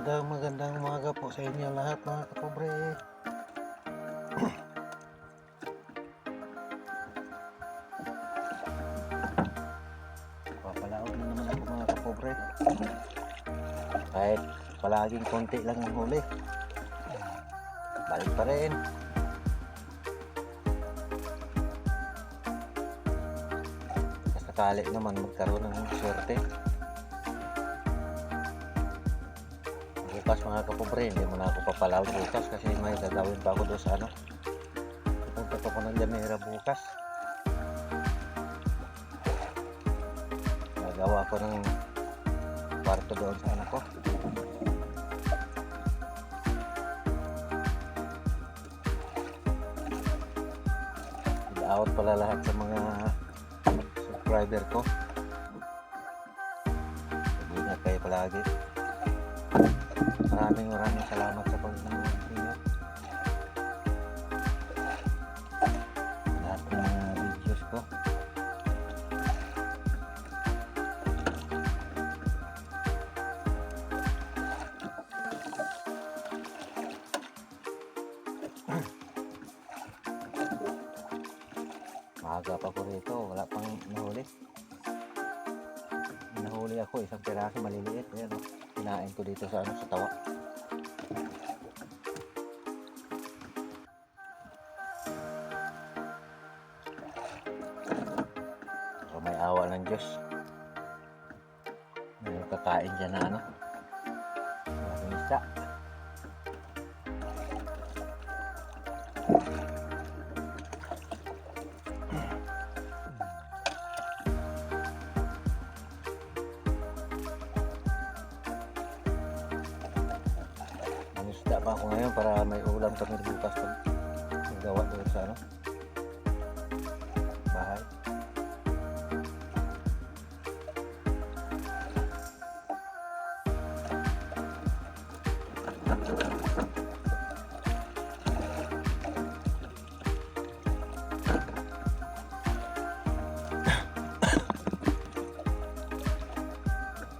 Magandang umaga po sa inyo lahat mga kapobre. Papalaot na naman ako mga kapobre. Kahit palaging konti lang ang huli, balik pa rin. Sakali naman magkaroon ng swerte. Bukas mga kapobre, hindi mo na ako papalawin bukas kasi may gagawin pa ako doon sa ano. Pupunta pa ako ng Gamera bukas. Gagawa ko ng kwarto doon sa anak ko. Out pala lahat sa mga subscriber ko. Ingat kayo palagi. Maraming salamat sa pag-nanonood ninyo. Lahat ng mga videos ko. Maaga pa po rito, wala pang nahuli. Nahuli ako isang piraso maliliit. Ayan, kinain ko dito sa sa tawa. So, may awa ng Diyos. May kakain dyan na maraming isda. Isda pa ako ngayon para may ulam kami bukas pag magawa doon sa bahay.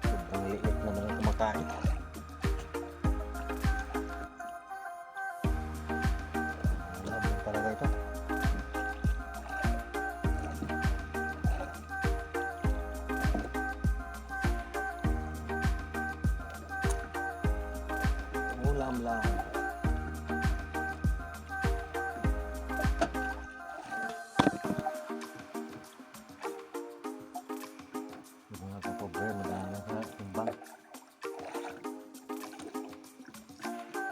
Sobrang liit naman ang kumakain. Ulam lang. Mga kapobre, madala sa timbang.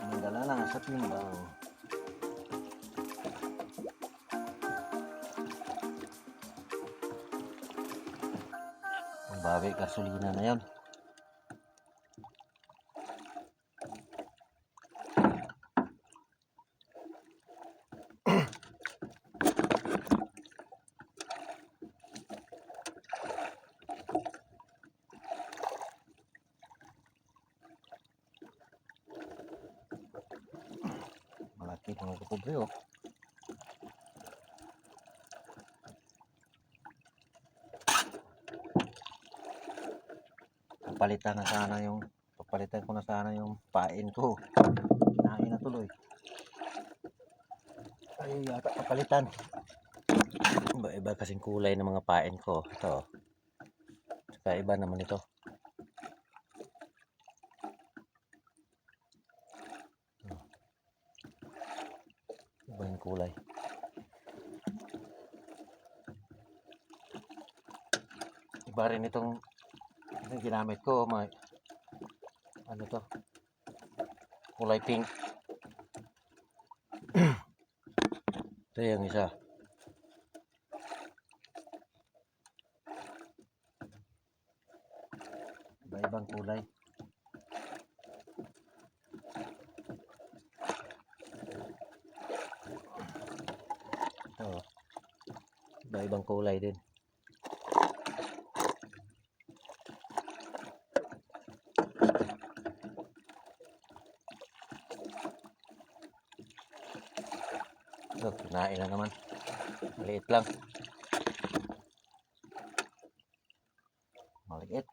Madala lang sa timbang. Ang bawi gasolina na yan. Malaki mga kapobre oh. Papalitan ko na sana yung pain ko. Kinain na tuloy. Ay yata papalitan. Iba kasing kulay ng mga pain ko. Ito. Saka iba naman ito. Iba yung kulay. Iba rin itong ginamit ko. May ano to? Kulay pink. Ito yung isa. Iba-ibang kulay. Ito. Iba-ibang kulay din. So, kinain na naman. Maliit lang. Maliit.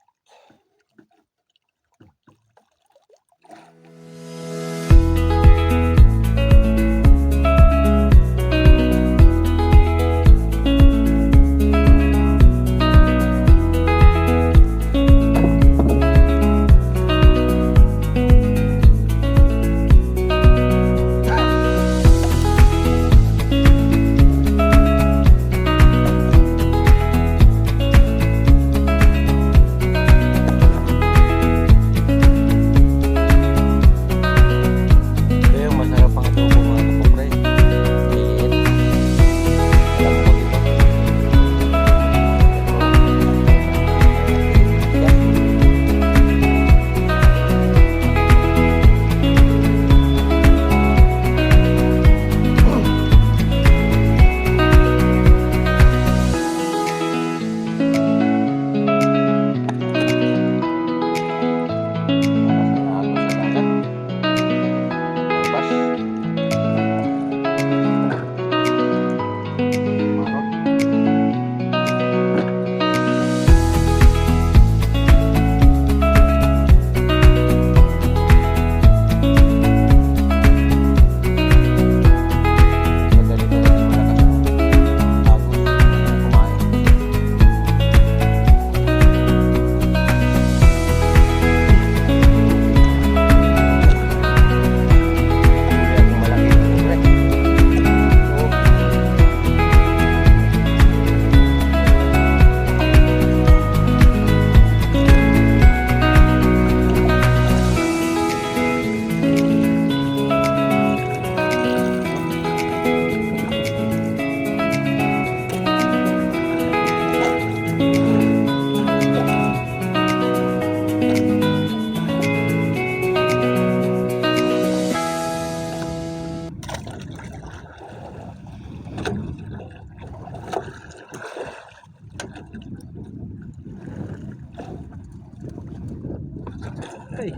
Ay.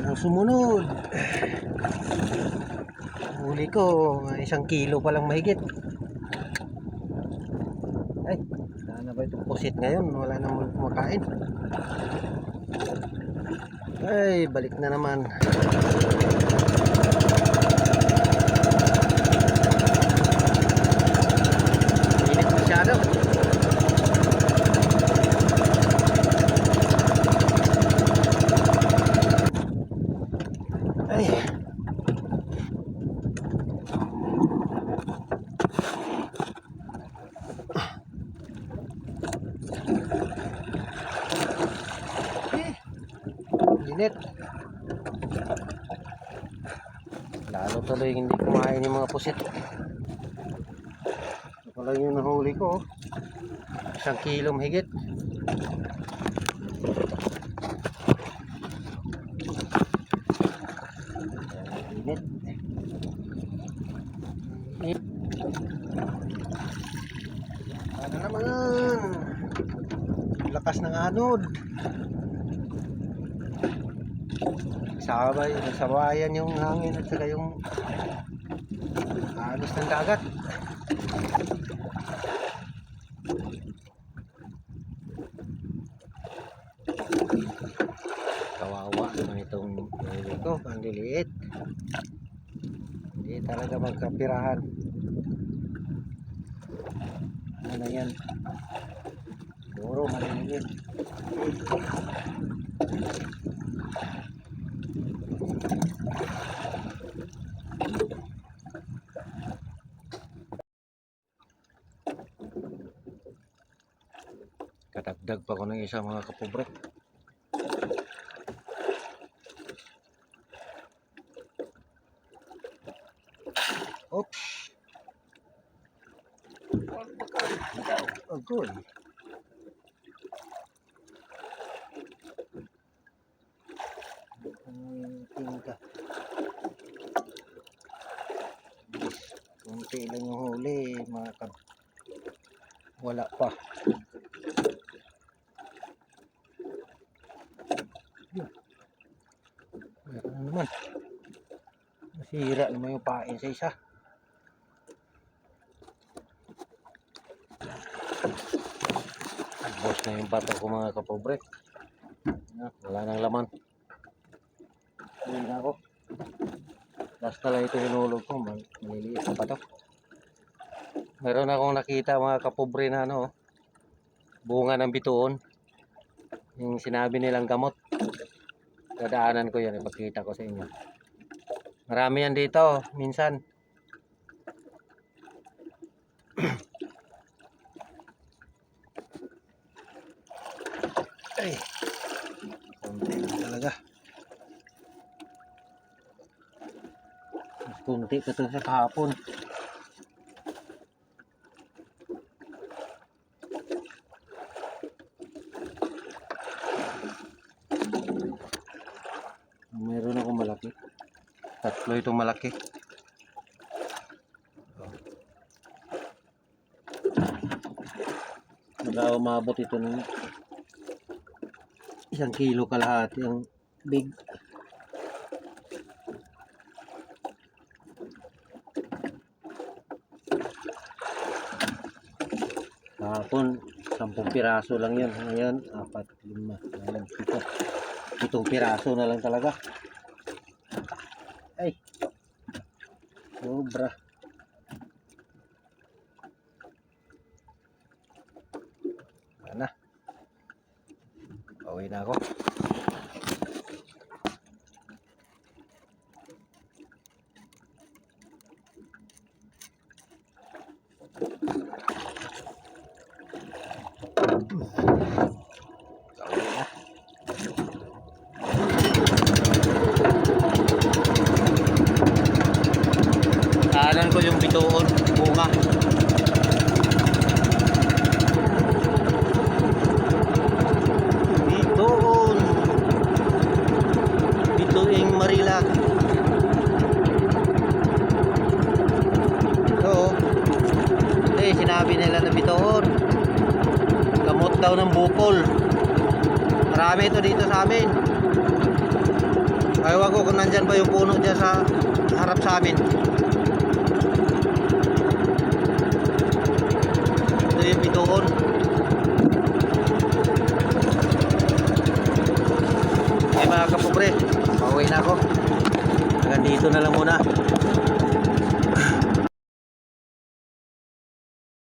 Ang sumunod. Huli ko, 1 kilo pa lang mahigit. Ay, sana ba itong pusit ngayon? Wala namang kumakain. Ay, balik na naman. Init masyado. Ay. Init. Lalo tuloy hindi kumain yung mga pusit. Ito pala yung nahuli ko. 1 kilo mahigit. Init. Init. Ano naman? Lakas ng anod. Sabayan yung hangin at saka yung agos ng dagat. Kawawa naman itong huli ko, ang liliit. Hindi talaga magkapirahan. Ano na yan? Siguro maliliit. Kadagdag pa ko ng isa mga kapobre. Oops. Agoy. Tingka. Kunti lang yung huli mga kab. Wala pa. Meron na naman. Nasira naman yung pain sa isa. Agos na yung bato ko mga kapobre. Wala nang laman. Uwi na ako. Last na lang ito hinulog ko. Maliliit na bato. Meron akong nakita mga kapobre na ano, bunga ng bituon. Yung sinabi nilang gamot. Dadaanan ko yan. Ipakita ko sa inyo. Marami yan dito. Minsan. Ay. Kunti talaga. Mas kunti pa ito sa kahapon. Mayroon akong malaki. 3 itong malaki. Umabot ito ng 1 kilo kalahati ang big. Kahapon 10 piraso lang yan. Ngayon 4, 5, 6, 7 piraso na lang talaga. Ay, sobra. Ano? Pauwi na ako. Daanan ko yung bituon, bunga. Bituon. Bituing Marila. Oo. Sinabi nila na bituon. Gamot daw ng bukol. Marami ito dito sa amin. Ewan ko kung nandyan ba yung puno dyan sa harap sa amin. Ito yung bituon. Okay mga kapobre, pauwi na ako. Hanggang dito na lang muna.